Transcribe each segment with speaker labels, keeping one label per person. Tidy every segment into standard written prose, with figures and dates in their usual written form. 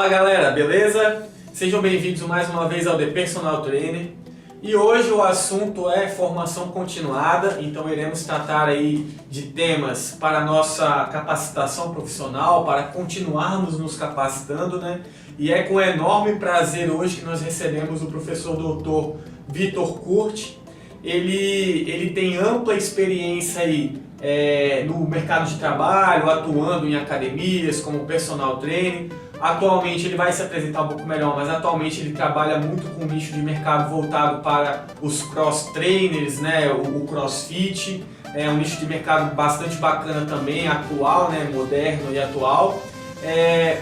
Speaker 1: Fala galera, beleza? Sejam bem-vindos mais uma vez ao The Personal Trainer. E hoje o assunto é formação continuada, então iremos tratar aí de temas para a nossa capacitação profissional, para continuarmos nos capacitando, né? E é com enorme prazer hoje que nós recebemos o professor Dr. Vitor Curti. Ele tem ampla experiência aí no mercado de trabalho, atuando em academias como personal trainer. Atualmente ele vai se apresentar um pouco melhor, mas atualmente ele trabalha muito com um nicho de mercado voltado para os cross trainers, né? O crossfit. É um nicho de mercado bastante bacana também, atual, né? Moderno e atual.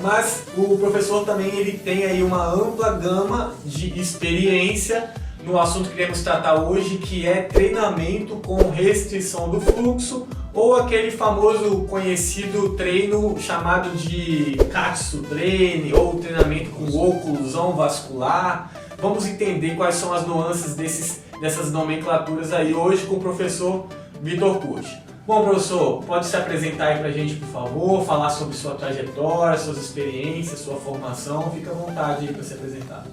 Speaker 1: Mas o professor também ele tem aí uma ampla gama de experiência no assunto que iremos tratar hoje, que é treinamento com restrição do fluxo, ou aquele famoso conhecido treino chamado de Katsu Training, ou treinamento com oclusão vascular. Vamos entender quais são as nuances dessas nomenclaturas aí hoje com o professor Vitor Curti. Bom, professor, pode se apresentar aí pra gente, por favor, falar sobre sua trajetória, suas experiências, sua formação. Fica à vontade aí para se apresentar.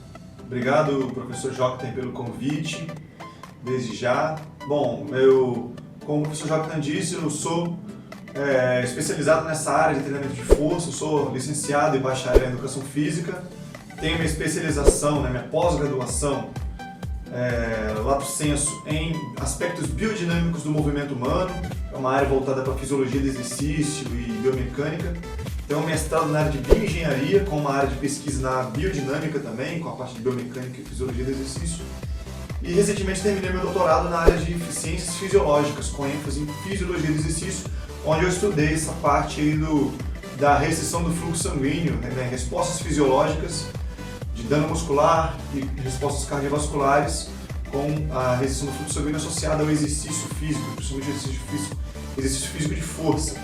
Speaker 2: Obrigado, professor Joctan, pelo convite, desde já. Bom, como o professor Joctan disse, eu sou especializado nessa área de treinamento de força, eu sou licenciado e bacharel em Educação Física, tenho minha especialização, minha pós-graduação, lato sensu, em aspectos biodinâmicos do movimento humano, é uma área voltada para fisiologia do exercício e biomecânica. Tenho um mestrado na área de bioengenharia, com uma área de pesquisa na biodinâmica também, com a parte de biomecânica e fisiologia do exercício. E recentemente terminei meu doutorado na área de ciências fisiológicas, com ênfase em fisiologia do exercício, onde eu estudei essa parte aí da restrição do fluxo sanguíneo, respostas fisiológicas de dano muscular e respostas cardiovasculares com a restrição do fluxo sanguíneo associada ao exercício físico, principalmente exercício físico de força.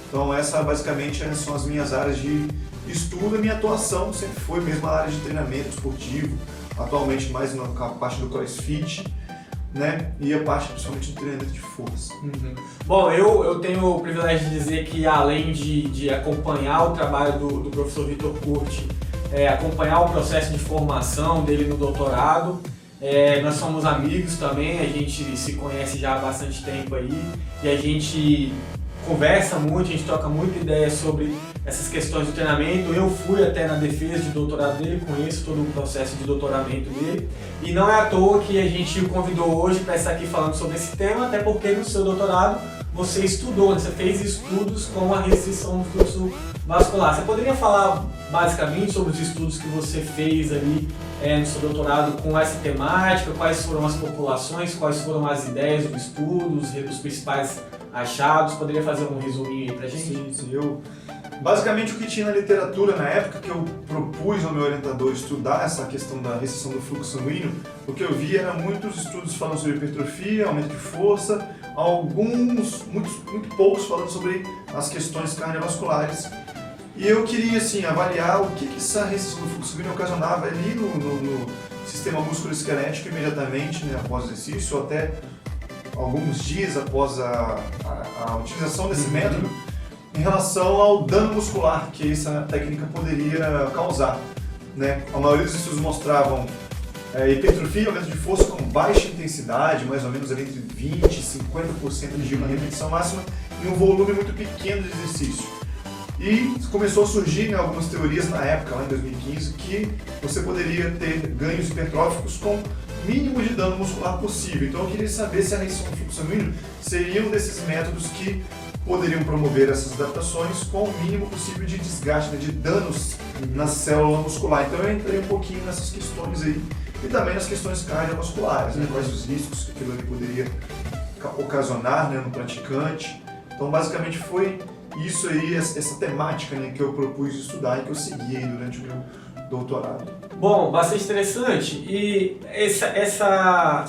Speaker 2: Então basicamente são as minhas áreas de estudo. A minha atuação sempre foi mesmo a área de treinamento esportivo, atualmente mais na parte do crossfit, e a parte principalmente do treinamento de força.
Speaker 1: Bom, eu tenho o privilégio de dizer que além de acompanhar o trabalho do professor Vitor Curti, acompanhar o processo de formação dele no doutorado, nós somos amigos também, a gente se conhece já há bastante tempo aí, e a gente conversa muito, a gente troca muita ideia sobre essas questões do treinamento. Eu fui até na defesa de doutorado dele, conheço todo o processo de doutoramento dele, e não é à toa que a gente o convidou hoje para estar aqui falando sobre esse tema, até porque no seu doutorado você estudou, você fez estudos com a restrição do fluxo vascular. Você poderia falar basicamente sobre os estudos que você fez ali no seu doutorado com essa temática, quais foram as populações, quais foram as ideias do estudo, os principais achados? Poderia fazer um resuminho aí pra gente?
Speaker 2: Sim. Basicamente o que tinha na literatura na época que eu propus ao meu orientador estudar essa questão da restrição do fluxo sanguíneo, o que eu vi era muitos estudos falando sobre hipertrofia, aumento de força, muito poucos falando sobre as questões cardiovasculares. E eu queria avaliar o que essa restrição do fluxo sanguíneo ocasionava ali no sistema musculoesquelético imediatamente após o exercício, ou até alguns dias após a utilização desse método, em relação ao dano muscular que essa técnica poderia causar. A maioria dos estudos mostravam hipertrofia e aumento de força com baixa intensidade, mais ou menos ali entre 20% e 50% de uma repetição máxima, em um volume muito pequeno de exercício. E começou a surgir algumas teorias na época, lá em 2015, que você poderia ter ganhos hipertróficos com mínimo de dano muscular possível. Então eu queria saber se a restrição do fluxo sanguíneo seria um desses métodos que poderiam promover essas adaptações com o mínimo possível de desgaste, de danos na célula muscular. Então eu entrei um pouquinho nessas questões aí e também nas questões cardiovasculares, quais os riscos que aquilo ali poderia ocasionar no praticante. Então basicamente foi isso aí, essa temática que eu propus estudar e que eu segui aí durante o meu doutorado.
Speaker 1: Bom, bastante interessante. E essa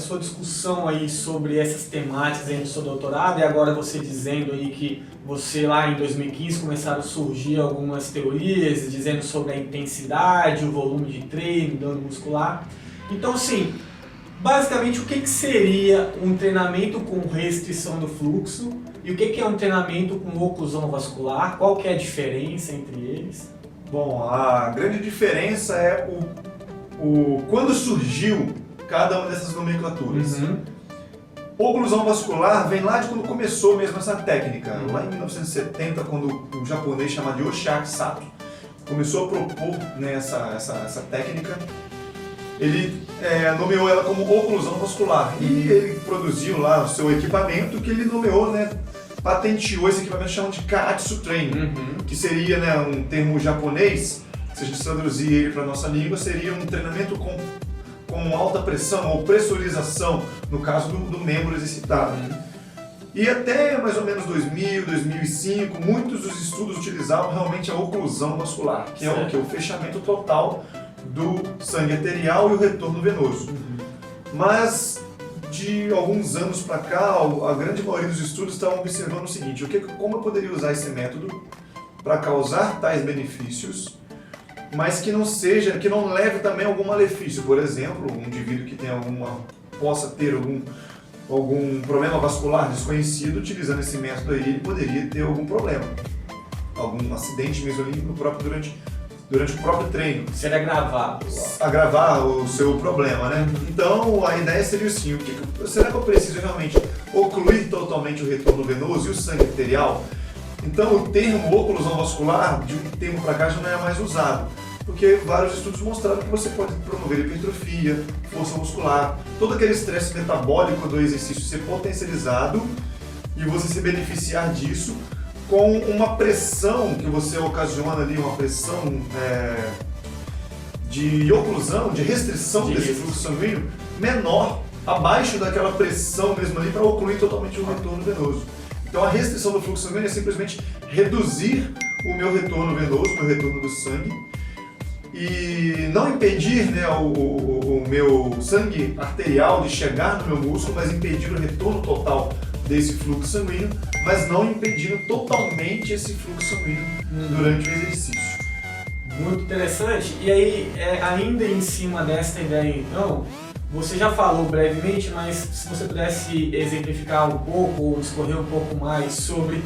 Speaker 1: sua discussão aí sobre essas temáticas aí no seu doutorado, e agora você dizendo aí que você lá em 2015 começaram a surgir algumas teorias dizendo sobre a intensidade, o volume de treino, dano muscular. Então, assim, basicamente o que seria um treinamento com restrição do fluxo e o que é um treinamento com oclusão vascular? Qual que é a diferença entre eles?
Speaker 2: Bom, a grande diferença é quando surgiu cada uma dessas nomenclaturas. Oclusão vascular vem lá de quando começou mesmo essa técnica, lá em 1970, quando um japonês chamado Yoshiaki Sato começou a propor, né, essa técnica. Ele nomeou ela como oclusão vascular e ele produziu lá o seu equipamento que ele nomeou, né, patenteou esse equipamento chamado de Kaatsu Training, que seria, né, um termo japonês, se a gente traduzir ele para a nossa língua, seria um treinamento com alta pressão ou pressurização, no caso do membro exercitado. E até mais ou menos 2000, 2005, muitos dos estudos utilizavam realmente a oclusão vascular, que é o que? O fechamento total do sangue arterial e o retorno venoso. Mas de alguns anos para cá, a grande maioria dos estudos estavam observando o seguinte: como eu poderia usar esse método para causar tais benefícios, mas que não leve também algum malefício. Por exemplo, um indivíduo que possa ter algum problema vascular desconhecido, utilizando esse método aí, ele poderia ter algum problema, algum acidente mesmo ali durante o próprio treino.
Speaker 1: Seria agravado.
Speaker 2: Agravar o seu problema, né? Então, a ideia seria assim: será que eu preciso realmente ocluir totalmente o retorno venoso e o sangue arterial? Então, o termo oclusão vascular, de um tempo para cá, já não é mais usado, porque vários estudos mostraram que você pode promover hipertrofia, força muscular, todo aquele estresse metabólico do exercício ser potencializado e você se beneficiar disso com uma pressão que você ocasiona ali, uma pressão de oclusão, de restrição desse fluxo sanguíneo menor, abaixo daquela pressão mesmo ali para ocluir totalmente o retorno venoso. Então a restrição do fluxo sanguíneo é simplesmente reduzir o meu retorno venoso, o meu retorno do sangue, e não impedir, né, o meu sangue arterial de chegar no meu músculo, mas impedir o retorno total desse fluxo sanguíneo, mas não impedindo totalmente esse fluxo sanguíneo durante o exercício.
Speaker 1: Muito interessante. E aí, ainda em cima desta ideia, então, você já falou brevemente, mas se você pudesse exemplificar um pouco ou discorrer um pouco mais sobre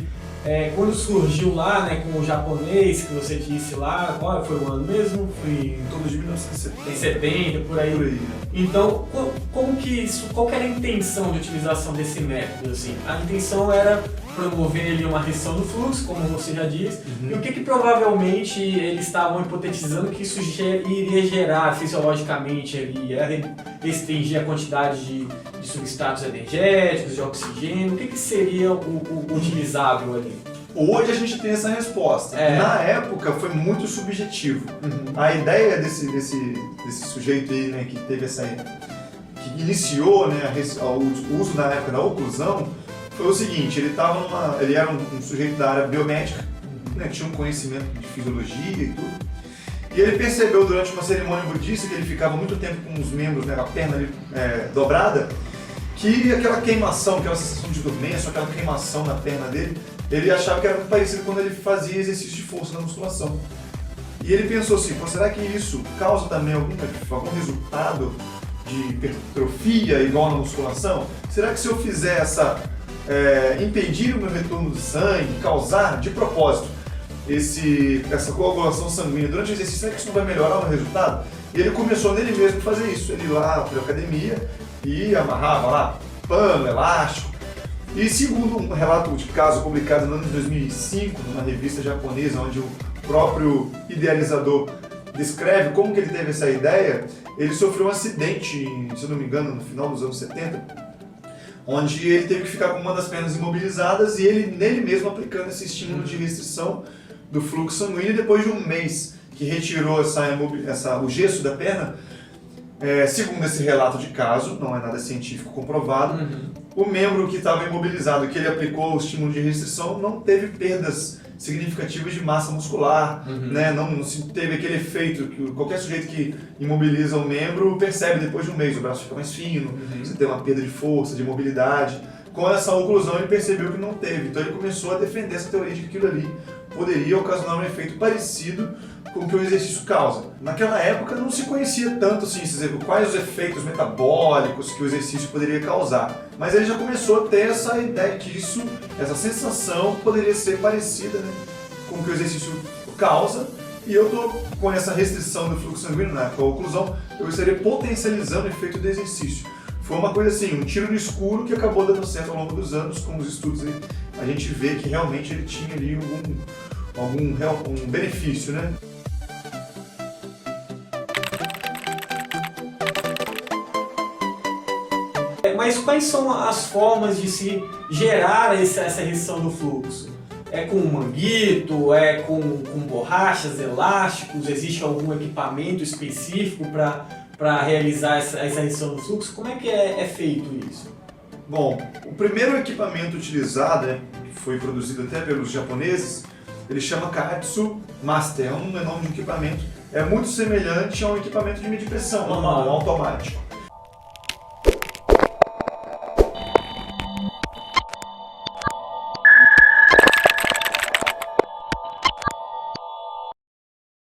Speaker 1: quando surgiu lá, né, com o japonês que você disse lá, qual foi o ano mesmo? Foi
Speaker 2: em torno de 1970.
Speaker 1: 70, por aí. Né? Então, qual que era a intenção de utilização desse método? Assim? A intenção era promover ali uma restrição do fluxo, como você já disse, e o que provavelmente eles estavam hipotetizando que isso iria gerar fisiologicamente ali, restringir a quantidade de substratos energéticos, de oxigênio, o que seria o utilizável ali?
Speaker 2: Hoje a gente tem essa resposta. Na época foi muito subjetivo. A ideia desse sujeito aí, né, que teve que iniciou, né, o uso na época da oclusão, foi o seguinte: ele era um sujeito da área biomédica, né, tinha um conhecimento de fisiologia e tudo. E ele percebeu durante uma cerimônia budista, que ele ficava muito tempo com os membros, né, a perna ali, dobrada, que aquela queimação, aquela sensação de dormência, aquela queimação na perna dele, ele achava que era muito parecido quando ele fazia exercício de força na musculação. E ele pensou assim: será que isso causa também algum resultado de hipertrofia igual na musculação? Será que se eu fizer impedir o meu retorno do sangue, causar de propósito essa coagulação sanguínea durante o exercício, será que isso não vai melhorar o meu resultado? E ele começou nele mesmo a fazer isso. Ele ia lá para a academia e amarrava lá pano, elástico. E segundo um relato de caso publicado no ano de 2005, numa revista japonesa, onde o próprio idealizador descreve como que ele teve essa ideia, ele sofreu um acidente, se eu não me engano, no final dos anos 70, onde ele teve que ficar com uma das pernas imobilizadas e ele nele mesmo aplicando esse estímulo de restrição do fluxo sanguíneo. Depois de um mês que retirou o gesso da perna, segundo esse relato de caso, não é nada científico comprovado, o membro que estava imobilizado, que ele aplicou o estímulo de restrição, não teve perdas significativas de massa muscular, né? Não teve aquele efeito que qualquer sujeito que imobiliza o membro percebe depois de um mês: o braço fica mais fino, você tem uma perda de força, de mobilidade. Com essa oclusão ele percebeu que não teve, então ele começou a defender essa teoria de que aquilo ali poderia ocasionar um efeito parecido com o que o exercício causa. Naquela época não se conhecia tanto assim, quais os efeitos metabólicos que o exercício poderia causar, mas ele já começou a ter essa ideia que essa sensação poderia ser parecida, né, com o que o exercício causa, E eu estou com essa restrição do fluxo sanguíneo na época da oclusão, eu estaria potencializando o efeito do exercício. Foi uma coisa assim, um tiro no escuro que acabou dando certo ao longo dos anos, com os estudos aí, a gente vê que realmente ele tinha ali um benefício, né?
Speaker 1: Mas quais são as formas de se gerar essa restrição do fluxo? É com manguito? É com borrachas, elásticos? Existe algum equipamento específico para realizar essa restrição do fluxo? Como é que é feito isso?
Speaker 2: Bom, o primeiro equipamento utilizado, né, que foi produzido até pelos japoneses, ele chama Karatsu Master, é um nome de equipamento, é muito semelhante a um equipamento de medir pressão normal, automático.